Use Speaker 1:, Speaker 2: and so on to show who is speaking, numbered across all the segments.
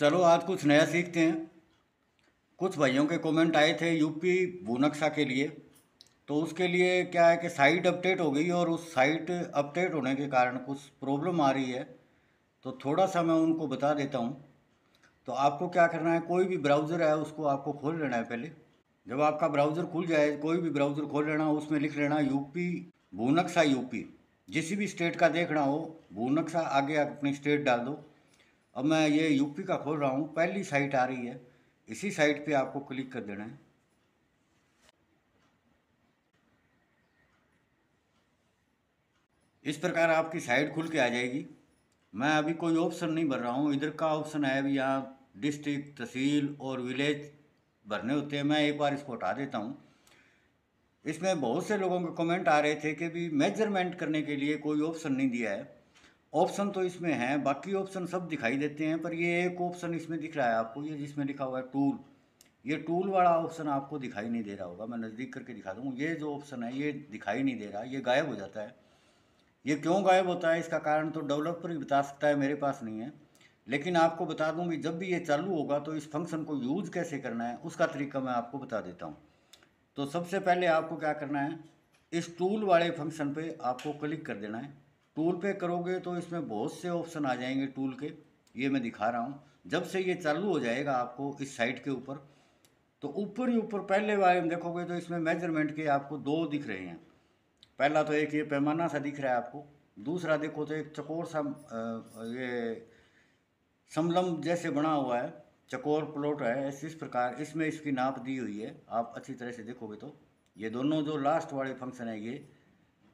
Speaker 1: चलो आज कुछ नया सीखते हैं। कुछ भाइयों के कमेंट आए थे यूपी भूनक्शा के लिए। तो उसके लिए क्या है कि साइट अपडेट हो गई और उस साइट अपडेट होने के कारण कुछ प्रॉब्लम आ रही है। तो थोड़ा सा मैं उनको बता देता हूँ। तो आपको क्या करना है, कोई भी ब्राउज़र है उसको आपको खोल लेना है पहले। जब आपका ब्राउज़र खुल जाए, कोई भी ब्राउज़र खोल लेना, उसमें लिख लेना यूपी भूनक्शा यूपी। जिस भी स्टेट का देखना हो भूनक्शा, आगे अपनी स्टेट डाल दो। अब मैं ये यूपी का खोल रहा हूँ, पहली साइट आ रही है, इसी साइट पे आपको क्लिक कर देना है। इस प्रकार आपकी साइट खुल के आ जाएगी। मैं अभी कोई ऑप्शन नहीं भर रहा हूँ, इधर का ऑप्शन है अभी यहाँ डिस्ट्रिक्ट, तहसील और विलेज भरने होते हैं। मैं एक बार इसको हटा देता हूँ। इसमें बहुत से लोगों के कमेंट आ रहे थे कि भी मेजरमेंट करने के लिए कोई ऑप्शन नहीं दिया है। ऑप्शन तो इसमें है, बाकी ऑप्शन सब दिखाई देते हैं, पर ये एक ऑप्शन इसमें दिख रहा है आपको, ये जिसमें लिखा हुआ है टूल। ये टूल वाला ऑप्शन आपको दिखाई नहीं दे रहा होगा, मैं नज़दीक करके दिखा दूँ। ये जो ऑप्शन है ये दिखाई नहीं दे रहा, ये गायब हो जाता है। ये क्यों गायब होता है इसका कारण तो डेवलपर ही बता सकता है, मेरे पास नहीं है। लेकिन आपको बता दूं कि जब भी ये चालू होगा तो इस फंक्शन को यूज़ कैसे करना है उसका तरीका मैं आपको बता देता हूँ। तो सबसे पहले आपको क्या करना है, इस टूल वाले फंक्शन पे आपको क्लिक कर देना है। टूल पे करोगे तो इसमें बहुत से ऑप्शन आ जाएंगे टूल के, ये मैं दिखा रहा हूँ। जब से ये चालू हो जाएगा आपको इस साइट के ऊपर, तो ऊपर ही ऊपर पहले वाले में देखोगे तो इसमें मेजरमेंट के आपको दो दिख रहे हैं। पहला तो एक ये पैमाना सा दिख रहा है आपको, दूसरा देखो तो एक चकोर सा ये समलम जैसे बना हुआ है, चकोर प्लॉट है इस प्रकार, इसमें इसकी नाप दी हुई है। आप अच्छी तरह से देखोगे तो ये दोनों जो लास्ट वाले फंक्शन है ये।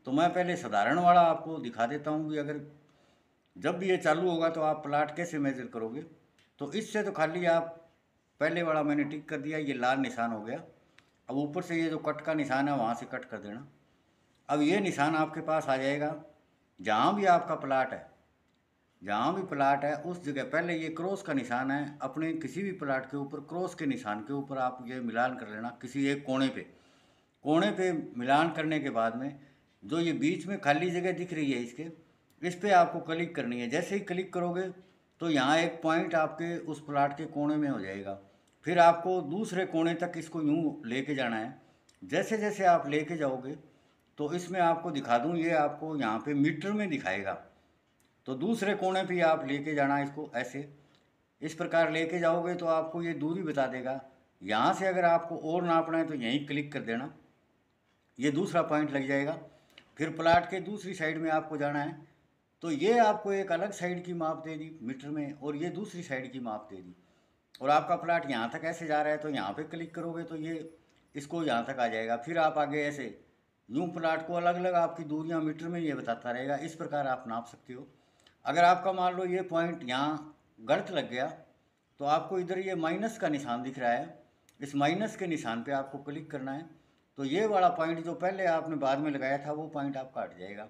Speaker 1: तो मैं पहले साधारण वाला आपको दिखा देता हूँ कि अगर जब भी ये चालू होगा तो आप प्लाट कैसे मेजर करोगे। तो इससे तो खाली आप, पहले वाला मैंने टिक कर दिया, ये लाल निशान हो गया। अब ऊपर से ये जो कट का निशान है वहाँ से कट कर देना। अब ये निशान आपके पास आ जाएगा। जहाँ भी आपका प्लाट है, जहाँ भी प्लाट है उस जगह पहले ये क्रॉस का निशान है, अपने किसी भी प्लाट के ऊपर क्रॉस के निशान के ऊपर आप ये मिलान कर लेना किसी एक कोने पे। कोने पे मिलान करने के बाद में जो ये बीच में खाली जगह दिख रही है इसके, इस पे आपको क्लिक करनी है। जैसे ही क्लिक करोगे तो यहाँ एक पॉइंट आपके उस प्लाट के कोने में हो जाएगा। फिर आपको दूसरे कोने तक इसको यूँ लेके जाना है। जैसे जैसे आप लेके जाओगे तो इसमें आपको दिखा दूँ, ये आपको यहाँ पे मीटर में दिखाएगा। तो दूसरे कोने पे आप लेके जाना इसको ऐसे, इस प्रकार लेके जाओगे तो आपको ये दूरी बता देगा। यहाँ से अगर आपको और नापना है तो यहीं क्लिक कर देना, ये दूसरा पॉइंट लग जाएगा। फिर प्लाट के दूसरी साइड में आपको जाना है, तो ये आपको एक अलग साइड की माप दे दी मीटर में, और ये दूसरी साइड की माप दे दी। और आपका प्लाट यहाँ तक ऐसे जा रहा है तो यहाँ पे क्लिक करोगे तो ये इसको यहाँ तक आ जाएगा। फिर आप आगे ऐसे यूँ प्लाट को अलग अलग आपकी दूरियाँ मीटर में ये बताता रहेगा। इस प्रकार आप नाप सकते हो। अगर आपका मान लो ये पॉइंट यहाँ गलत लग गया तो आपको इधर ये माइनस का निशान दिख रहा है, इस माइनस के निशान पे आपको क्लिक करना है। तो ये वाला पॉइंट जो पहले आपने बाद में लगाया था वो पॉइंट आपका हट जाएगा।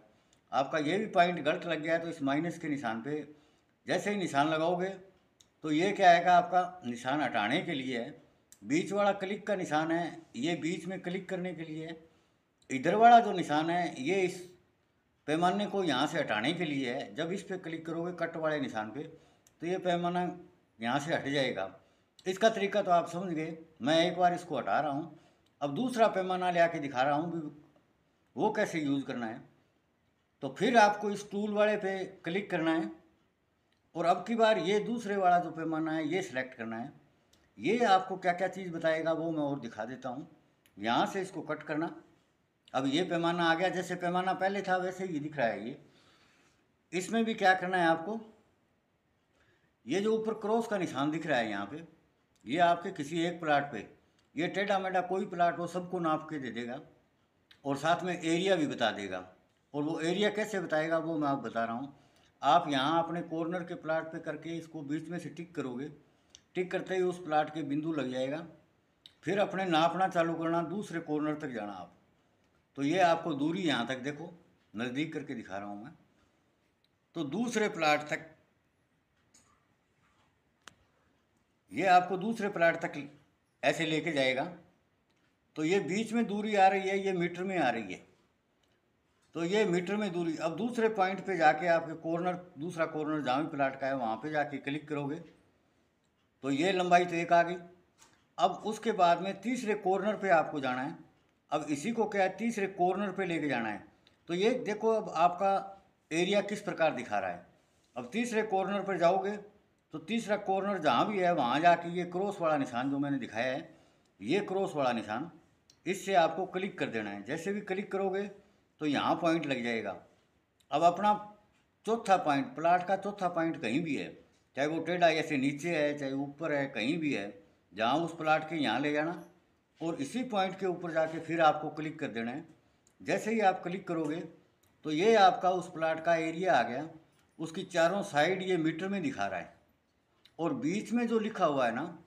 Speaker 1: आपका ये भी पॉइंट गलत लग गया है तो इस माइनस के निशान पे जैसे ही निशान लगाओगे तो ये क्या आएगा, आपका निशान हटाने के लिए है। बीच वाला क्लिक का निशान है, ये बीच में क्लिक करने के लिए है। इधर वाला जो निशान है ये इस पैमाने को यहाँ से हटाने के लिए है। जब इस पे क्लिक करोगे कट वाले निशान पे तो ये पैमाना यहाँ से हट जाएगा। इसका तरीका तो आप समझ गए। मैं एक बार इसको हटा रहा हूँ, अब दूसरा पैमाना ले आके दिखा रहा हूँ भी वो कैसे यूज़ करना है। तो फिर आपको इस टूल वाले पे क्लिक करना है और अब की बार ये दूसरे वाला जो पैमाना है ये सिलेक्ट करना है। ये आपको क्या क्या चीज़ बताएगा वो मैं और दिखा देता हूँ। यहाँ से इसको कट करना, अब ये पैमाना आ गया, जैसे पैमाना पहले था वैसे ही दिख रहा है ये। इसमें भी क्या करना है आपको, ये जो ऊपर क्रॉस का निशान दिख रहा है यहाँ पे, ये आपके किसी एक प्लाट पे, ये टेढ़ा मेढ़ा कोई प्लाट हो सबको नाप के दे देगा और साथ में एरिया भी बता देगा। और वो एरिया कैसे बताएगा वो मैं आप बता रहा हूँ। आप यहाँ अपने कॉर्नर के प्लाट पे करके इसको बीच में से टिक करोगे, टिक करते ही उस प्लाट के बिंदु लग जाएगा। फिर अपने नापना चालू करना, दूसरे कॉर्नर तक जाना आप। तो ये आपको दूरी यहाँ तक देखो, नज़दीक करके दिखा रहा हूँ मैं। तो दूसरे प्लाट तक, ये आपको दूसरे प्लाट तक ऐसे लेके जाएगा। तो ये बीच में दूरी आ रही है, ये मीटर में आ रही है। तो ये मीटर में दूरी, अब दूसरे पॉइंट पे जाके आपके कॉर्नर, दूसरा कॉर्नर जहाँ भी प्लाट का है वहाँ पे जाके क्लिक करोगे तो ये लंबाई तो एक आ गई। अब उसके बाद में तीसरे कॉर्नर पे आपको जाना है। अब इसी को क्या है, तीसरे कॉर्नर पे लेके जाना है। तो ये देखो अब आपका एरिया किस प्रकार दिखा रहा है। अब तीसरे कॉर्नर पर जाओगे तो तीसरा कॉर्नर जहाँ भी है वहाँ जाके ये क्रॉस वाला निशान जो मैंने दिखाया है, ये क्रॉस वाला निशान, इससे आपको क्लिक कर देना है। जैसे भी क्लिक करोगे तो यहाँ पॉइंट लग जाएगा। अब अपना चौथा पॉइंट, प्लाट का चौथा पॉइंट कहीं भी है, चाहे वो टेढ़ा ऐसे नीचे है चाहे ऊपर है, कहीं भी है, जहाँ उस प्लाट के यहाँ ले जाना और इसी पॉइंट के ऊपर जाके फिर आपको क्लिक कर देना है। जैसे ही आप क्लिक करोगे तो ये आपका उस प्लाट का एरिया आ गया। उसकी चारों साइड ये मीटर में दिखा रहा है और बीच में जो लिखा हुआ है ना,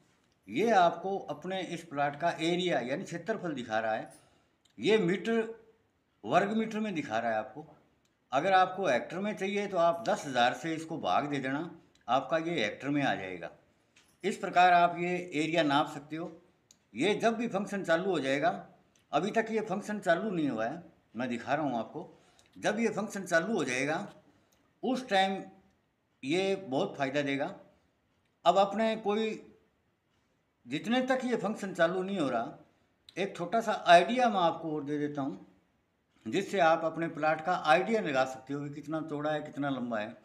Speaker 1: ये आपको अपने इस प्लाट का एरिया यानी क्षेत्रफल दिखा रहा है। ये मीटर, वर्ग मीटर में दिखा रहा है आपको। अगर आपको हेक्टर में चाहिए तो आप 10,000 से इसको भाग दे देना, आपका ये हेक्टर में आ जाएगा। इस प्रकार आप ये एरिया नाप सकते हो। ये जब भी फंक्शन चालू हो जाएगा, अभी तक ये फंक्शन चालू नहीं हुआ है, मैं दिखा रहा हूँ आपको। जब ये फंक्शन चालू हो जाएगा उस टाइम ये बहुत फ़ायदा देगा। अब अपने कोई, जितने तक ये फंक्शन चालू नहीं हो रहा, एक छोटा सा आइडिया मैं आपको और दे देता हूँ, जिससे आप अपने प्लाट का आइडिया लगा सकते हो कि कितना चौड़ा है कितना लंबा है।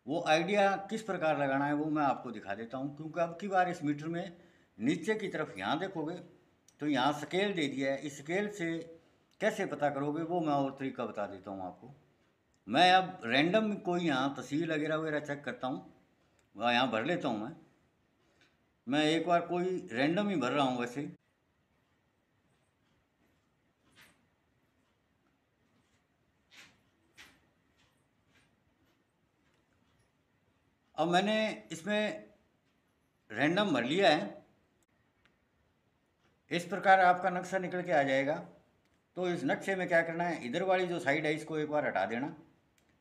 Speaker 1: वो आइडिया किस प्रकार लगाना है वो मैं आपको दिखा देता हूँ। क्योंकि अब की बार इस मीटर में नीचे की तरफ यहाँ देखोगे तो यहाँ स्केल दे दिया है। इस स्केल से कैसे पता करोगे वो मैं और तरीका बता देता हूँ आपको। मैं अब रैंडम कोई यहाँ तहसील वगैरह वगैरह चेक करता हूँ, वह यहाँ भर लेता हूँ। मैं एक बार कोई रैंडम ही भर रहा हूँ वैसे। अब मैंने इसमें रैंडम भर लिया है। इस प्रकार आपका नक्शा निकल के आ जाएगा। तो इस नक्शे में क्या करना है, इधर वाली जो साइड है इसको एक बार हटा देना।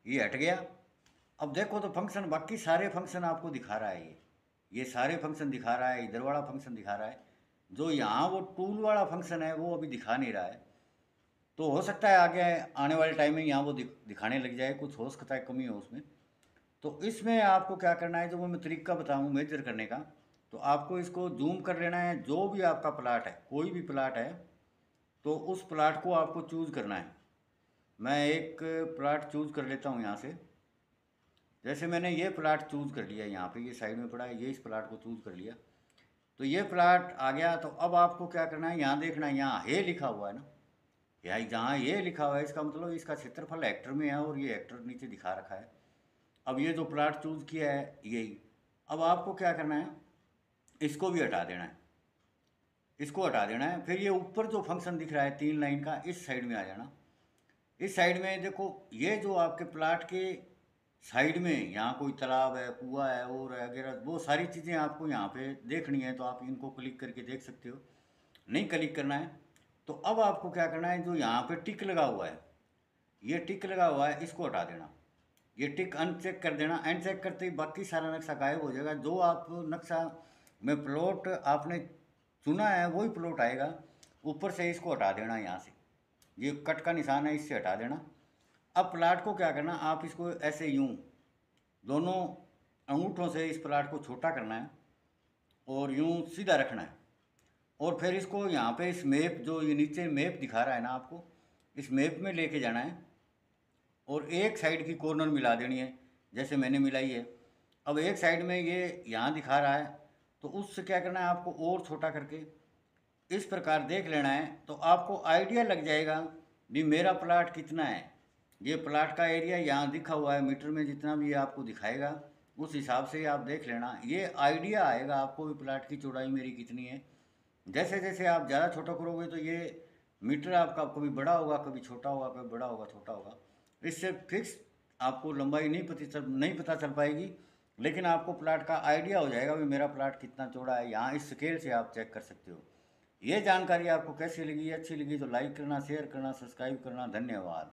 Speaker 1: ये हट गया। अब देखो तो फंक्शन, बाकी सारे फंक्शन आपको दिखा रहा है। ये सारे फंक्शन दिखा रहा है, इधर वाला फंक्शन दिखा रहा है। जो यहाँ वो टूल वाला फंक्शन है वो अभी दिखा नहीं रहा है। तो हो सकता है आगे आने वाले टाइम में यहाँ वो दिखाने लग जाए, कुछ हो सकता है कमी हो उसमें। तो इसमें आपको क्या करना है, जो मैं तरीका बताऊँ मेजर करने का, तो आपको इसको जूम कर लेना है। जो भी आपका प्लाट है, कोई भी प्लाट है, तो उस प्लाट को आपको चूज़ करना है। मैं एक प्लाट चूज़ कर लेता हूँ यहाँ से। जैसे मैंने ये प्लाट चूज़ कर लिया, यहाँ पे ये साइड में पड़ा है, ये इस प्लाट को चूज़ कर लिया, तो ये प्लाट आ गया। तो अब आपको क्या करना है, यहाँ देखना है, यहाँ है लिखा हुआ है ना, यहाँ जहाँ ये लिखा हुआ है इसका मतलब इसका क्षेत्रफल हेक्टर में है और ये हेक्टर नीचे दिखा रखा है। अब ये जो प्लाट चूज़ किया है यही। अब आपको क्या करना है, इसको भी हटा देना है, इसको हटा देना है। फिर ये ऊपर जो फंक्शन दिख रहा है 3 लाइन का, इस साइड में आ जाना। इस साइड में देखो, ये जो आपके प्लाट के साइड में यहाँ कोई तालाब है, कुआं है और वगैरह, वो सारी चीज़ें आपको यहाँ पे देखनी है, तो आप इनको क्लिक करके देख सकते हो। नहीं क्लिक करना है तो अब आपको क्या करना है, जो यहाँ पे टिक लगा हुआ है, ये टिक लगा हुआ है, इसको हटा देना। ये टिक अनचेक कर देना। अनचेक करते ही बाकी सारा नक्शा गायब हो जाएगा। जो आप नक्शा में प्लॉट आपने चुना है वही प्लॉट आएगा। ऊपर से इसको हटा देना, यहाँ से ये कट का निशान है, इससे हटा देना। अब प्लाट को क्या करना, आप इसको ऐसे यूं दोनों अंगूठों से इस प्लाट को छोटा करना है और यूं सीधा रखना है। और फिर इसको यहाँ पे इस मैप, जो ये नीचे मैप दिखा रहा है ना आपको, इस मैप में लेके जाना है और एक साइड की कॉर्नर मिला देनी है, जैसे मैंने मिलाई है। अब एक साइड में ये यहाँ दिखा रहा है, तो उससे क्या करना है, आपको और छोटा करके इस प्रकार देख लेना है। तो आपको आइडिया लग जाएगा भी मेरा प्लाट कितना है। ये प्लाट का एरिया यहाँ दिखा हुआ है मीटर में, जितना भी ये आपको दिखाएगा उस हिसाब से आप देख लेना। ये आइडिया आएगा आपको भी प्लाट की चौड़ाई मेरी कितनी है। जैसे जैसे आप ज़्यादा छोटा करोगे तो ये मीटर आपका कभी बड़ा होगा, कभी छोटा होगा, कभी बड़ा होगा, छोटा होगा। इससे फिक्स आपको लंबाई नहीं पता चल पाएगी, लेकिन आपको प्लाट का आइडिया हो जाएगा भी मेरा प्लाट कितना चौड़ा है। यहाँ इस स्केल से आप चेक कर सकते हो। ये जानकारी आपको कैसी लगी, अच्छी लगी तो लाइक करना, शेयर करना, सब्सक्राइब करना। धन्यवाद।